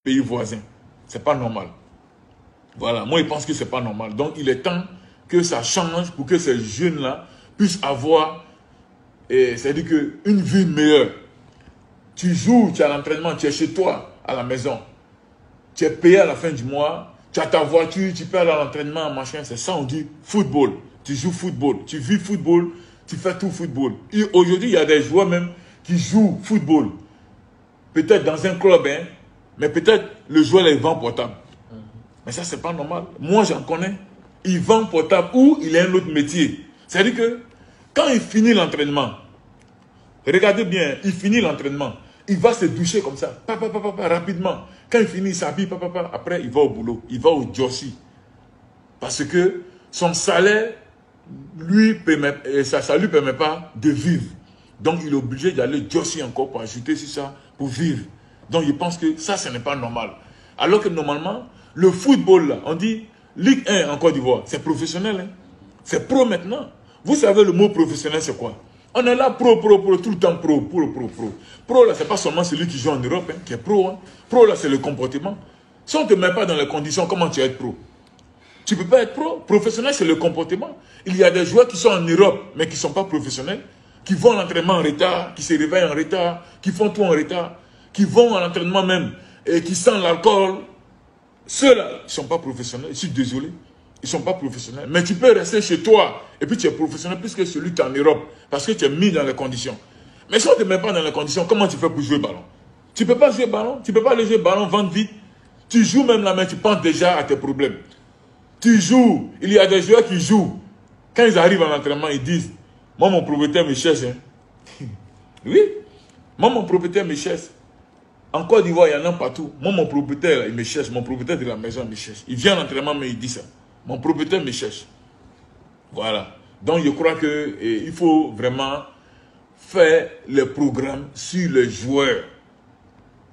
pays voisins. C'est pas normal. Voilà, moi je pense que c'est pas normal. Donc il est temps que ça change pour que ces jeunes-là puissent avoir, c'est-à-dire une vie meilleure. Tu joues, tu as l'entraînement, tu es chez toi, à la maison. Tu es payé à la fin du mois, tu as ta voiture, tu peux aller à l'entraînement, machin. C'est ça, on dit football. Tu joues football, tu vis football, tu fais tout football. Aujourd'hui, il y a des joueurs même qui jouent football. Peut-être dans un club, hein, mais peut-être le joueur est vend portable. Mais ça, c'est pas normal. Moi, j'en connais. Il vend portable ou il a un autre métier. C'est-à-dire que quand il finit l'entraînement, regardez bien, il finit l'entraînement, il va se doucher comme ça, rapidement. Quand il finit, il s'habille, après il va au boulot, il va au Jossi. Parce que son salaire, ça ne lui permet pas de vivre. Donc il est obligé d'aller Jossi encore pour ajouter sur ça, pour vivre. Donc il pense que ça, ce n'est pas normal. Alors que normalement, le football, là, on dit Ligue 1 en Côte d'Ivoire, c'est professionnel. Hein? C'est pro maintenant. Vous savez le mot professionnel, c'est quoi? On est là pro, tout le temps pro. Pro, là, c'est pas seulement celui qui joue en Europe, hein, qui est pro. Hein. Pro, là, c'est le comportement. Si on ne te met pas dans les conditions, comment tu vas être pro? Tu ne peux pas être pro. Professionnel, c'est le comportement. Il y a des joueurs qui sont en Europe, mais qui ne sont pas professionnels, qui vont à l'entraînement en retard, qui se réveillent en retard, qui font tout en retard, qui vont à l'entraînement même, et qui sentent l'alcool. Ceux-là, ils ne sont pas professionnels. Je suis désolé. Ils ne sont pas professionnels. Mais tu peux rester chez toi et puis tu es professionnel plus que celui qui est en Europe. Parce que tu es mis dans les conditions. Mais si on ne te met pas dans les conditions, comment tu fais pour jouer ballon? Tu ne peux pas jouer ballon. Tu ne peux pas aller jouer ballon, vendre vite. Tu joues même la main, tu penses déjà à tes problèmes. Tu joues. Il y a des joueurs qui jouent. Quand ils arrivent à l'entraînement, ils disent, moi mon propriétaire me cherche. Hein. Oui. Moi mon propriétaire me cherche. En Côte d'Ivoire, il y en a partout. Moi, mon propriétaire, là, il me cherche. Mon propriétaire de la maison me cherche. Il vient à l'entraînement, mais il dit ça. Mon propriétaire me cherche. Voilà. Donc, je crois qu'il faut vraiment faire les programmes sur les joueurs.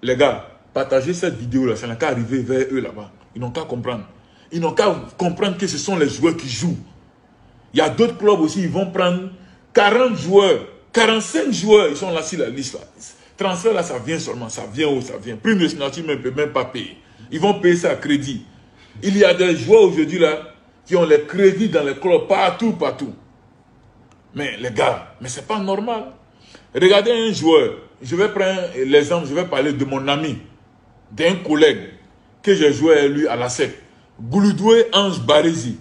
Les gars, partagez cette vidéo-là. Ça n'a qu'à arriver vers eux là-bas. Ils n'ont qu'à comprendre. Ils n'ont qu'à comprendre que ce sont les joueurs qui jouent. Il y a d'autres clubs aussi, ils vont prendre 40 joueurs, 45 joueurs. Ils sont là sur la liste, là. Transfert là, ça vient seulement, ça vient où ça vient. Prime de signature, mais ne peut même pas payer. Ils vont payer ça à crédit. Il y a des joueurs aujourd'hui là qui ont les crédits dans les clubs partout. Mais les gars, mais c'est pas normal. Regardez un joueur, je vais prendre l'exemple, je vais parler de mon ami, d'un collègue que j'ai joué avec lui à la SEC. Gouloudoué Ange Barézi.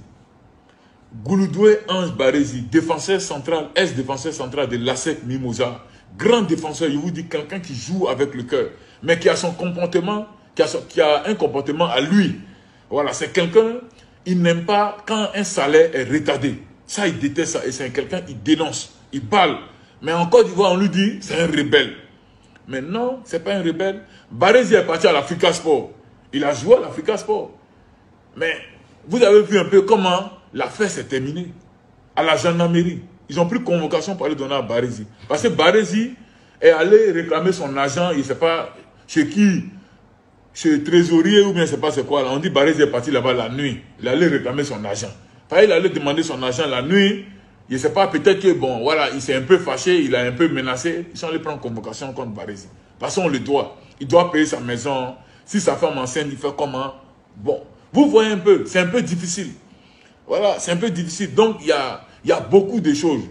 Gouloudoué Ange Barézi, défenseur central, ex-défenseur central de l'ASEC Mimosa. Grand défenseur, je vous dis, quelqu'un qui joue avec le cœur, mais qui a son comportement, qui a un comportement à lui. Voilà, c'est quelqu'un, il n'aime pas quand un salaire est retardé. Ça, il déteste ça. Et c'est quelqu'un, il dénonce, il parle. Mais en Côte d'Ivoire, on lui dit, c'est un rebelle. Mais non, c'est pas un rebelle. Barézi est parti à l'Africa Sport. Il a joué à l'Africa Sport. Mais vous avez vu un peu comment l'affaire s'est terminée. À la gendarmerie. Ils ont pris convocation pour aller donner à Barézi. Parce que Barézi est allé réclamer son argent, il ne sait pas chez qui, chez le trésorier ou bien je ne sais pas c'est quoi. Là. On dit Barézi est parti là-bas la nuit. Il allait réclamer son argent. Enfin, il allait demander son argent la nuit. Je ne sais pas, peut-être que, bon, voilà, il s'est un peu fâché, il a un peu menacé. Ils sont allés prendre convocation contre Barézi. Parce qu'on le doit. Il doit payer sa maison. Si sa femme enceinte, il fait comment? Bon, vous voyez un peu, c'est un peu difficile. Voilà, c'est un peu difficile. Donc, il y a beaucoup de choses.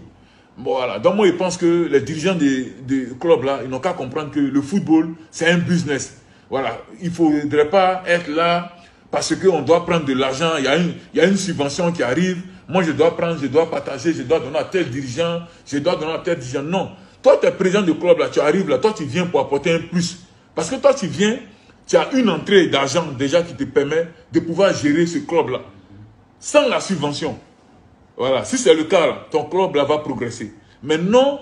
Bon, voilà. Donc, moi, je pense que les dirigeants des clubs, là, ils n'ont qu'à comprendre que le football, c'est un business. Voilà. Il ne faudrait pas être là parce qu'on doit prendre de l'argent. Il y a une subvention qui arrive. Moi, je dois prendre, je dois partager, je dois donner à tel dirigeant, je dois donner à tel dirigeant. Non. Toi, tu es président du club, là, tu arrives là, toi, tu viens pour apporter un plus. Parce que toi, tu viens, tu as une entrée d'argent déjà qui te permet de pouvoir gérer ce club-là. Sans la subvention. Voilà, si c'est le cas, là, ton club là, va progresser. Mais non,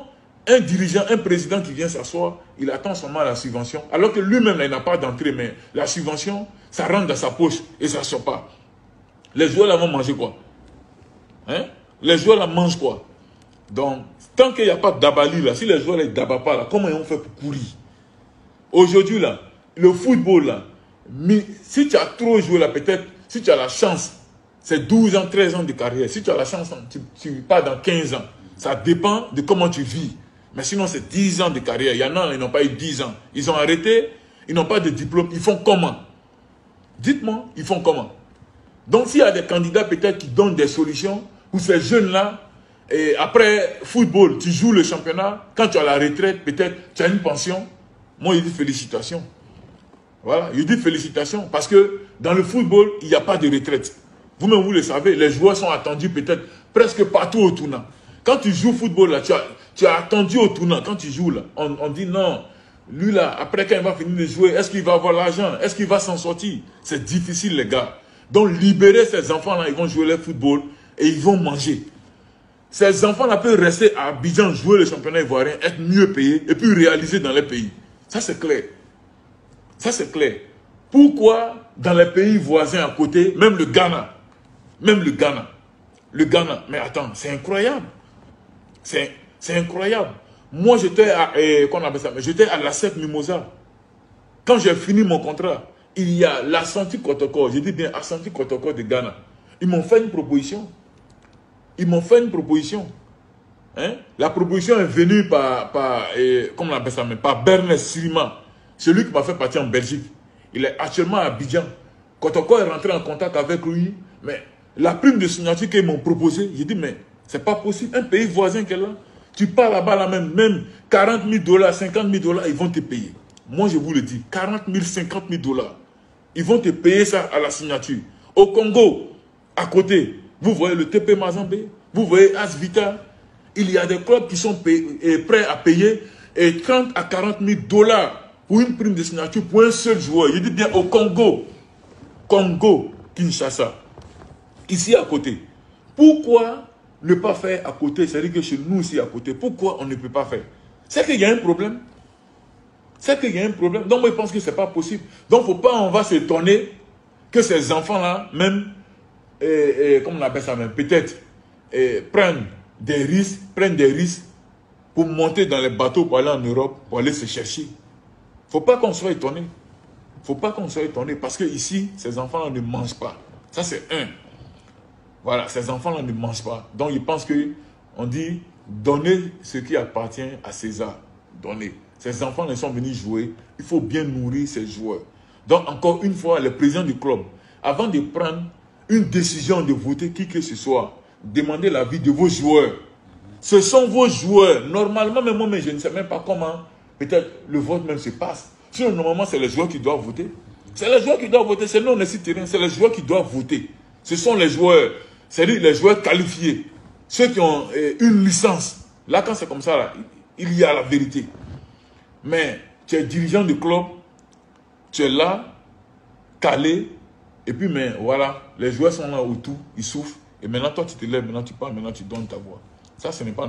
un dirigeant, un président qui vient s'asseoir, il attend seulement la subvention. Alors que lui-même, il n'a pas d'entrée, mais la subvention, ça rentre dans sa poche et ça ne sort pas. Les joueurs là vont manger quoi? Hein? Les joueurs là mangent quoi? Donc, tant qu'il n'y a pas d'abali là, si les joueurs ne d'abattent pas là, comment ils vont faire pour courir? Aujourd'hui là, le football là, si tu as trop joué là, peut-être, si tu as la chance, c'est 12 ans, 13 ans de carrière. Si tu as la chance, tu pars dans 15 ans. Ça dépend de comment tu vis. Mais sinon, c'est 10 ans de carrière. Il y en a, ils n'ont pas eu 10 ans. Ils ont arrêté, ils n'ont pas de diplôme. Ils font comment? Dites-moi, ils font comment? Donc, s'il y a des candidats peut-être qui donnent des solutions pour ces jeunes-là, et après football, tu joues le championnat, quand tu as la retraite, peut-être tu as une pension, moi, je dis félicitations. Voilà, je dis félicitations parce que dans le football, il n'y a pas de retraite. Vous-même, vous le savez, les joueurs sont attendus peut-être presque partout au tournant. Quand tu joues au football, là, tu as attendu au tournant. Quand tu joues, là, on dit non, lui là, après quand il va finir de jouer, est-ce qu'il va avoir l'argent? Est-ce qu'il va s'en sortir? C'est difficile, les gars. Donc, libérer ces enfants-là, ils vont jouer le football et ils vont manger. Ces enfants-là peuvent rester à Abidjan, jouer le championnat ivoirien, être mieux payés et puis réaliser dans les pays. Ça, c'est clair. Ça, c'est clair. Pourquoi dans les pays voisins à côté, même le Ghana, mais attends, c'est incroyable. C'est incroyable. Moi, j'étais à, j'étais à la CEP Mimosa. Quand j'ai fini mon contrat, il y a l'Ashanti Kotoko, je dis bien Ashanti Kotoko de Ghana. Ils m'ont fait une proposition. Hein? La proposition est venue par Bernard Sirima, celui qui m'a fait partir en Belgique. Il est actuellement à Abidjan. Kotoko est rentré en contact avec lui, mais la prime de signature qu'ils m'ont proposée, j'ai dit, mais c'est pas possible. Un pays voisin qui est là, tu pars là-bas, là même 40 000 $, 50 000 $, ils vont te payer. Moi, je vous le dis, 40 000, 50 000 $. Ils vont te payer ça à la signature. Au Congo, à côté, vous voyez le TP Mazembe, vous voyez Asvita. Il y a des clubs qui sont prêts à payer 30 à 40 000 $ pour une prime de signature pour un seul joueur. Je dis bien au Congo, Kinshasa, ici à côté. Pourquoi ne pas faire à côté? C'est-à-dire que chez nous ici à côté, pourquoi on ne peut pas faire? C'est qu'il y a un problème. Donc moi je pense que ce n'est pas possible. Donc faut pas, on va s'étonner que ces enfants-là, même, comme on appelle ça même, peut-être, prennent des risques pour monter dans les bateaux pour aller en Europe, pour aller se chercher. Faut pas qu'on soit étonné. Parce que ici, ces enfants-là ne mangent pas. Ça, c'est un. Voilà, ces enfants-là ne mangent pas. Donc, ils pensent que, on dit, donner ce qui appartient à César. Donner. Ces enfants-là sont venus jouer. Il faut bien nourrir ces joueurs. Donc, encore une fois, le président du club, avant de prendre une décision de voter qui que ce soit, demandez l'avis de vos joueurs. Ce sont vos joueurs. Normalement, même moi, je ne sais même pas comment, peut-être, le vote même se passe. Sinon, normalement, c'est les joueurs qui doivent voter. C'est les joueurs qui doivent voter. C'est nous, on est sur terrain. C'est les joueurs qui doivent voter. Ce sont les joueurs, c'est-à-dire les joueurs qualifiés. Ceux qui ont une licence. Là, quand c'est comme ça, là, il y a la vérité. Mais tu es dirigeant du club, tu es là, calé, et puis, mais voilà, les joueurs sont là autour, ils souffrent. Et maintenant, toi, tu te lèves, maintenant, tu parles, maintenant, tu donnes ta voix. Ça, ce n'est pas